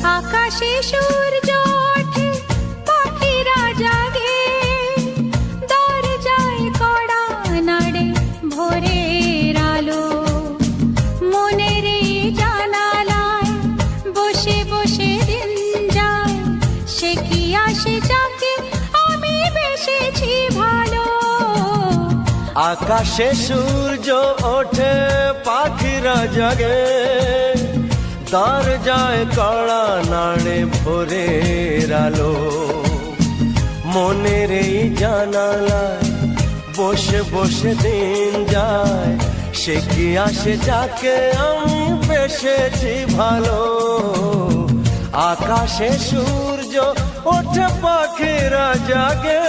আকাশে সূর্য ওঠে, পাখিরা জাগে, দরজায় কড়া নাড়ে ভোরের আলো। মনের এই জানালায় বসে বসে দিন যায়, সে কি আসে যাকে আমি বেসেছি ভালো। আকাশে সূর্য ওঠে, পাখিরা জাগে, দরজায় কড়া নাড়ে ভোরের আলো। মনের এই জানালায় বসে বসে দিন যায়, সে কি আসে যাকে আমি বেসেছি ভালো। আকাশে সূর্য ওঠে, পাখিরা জাগে,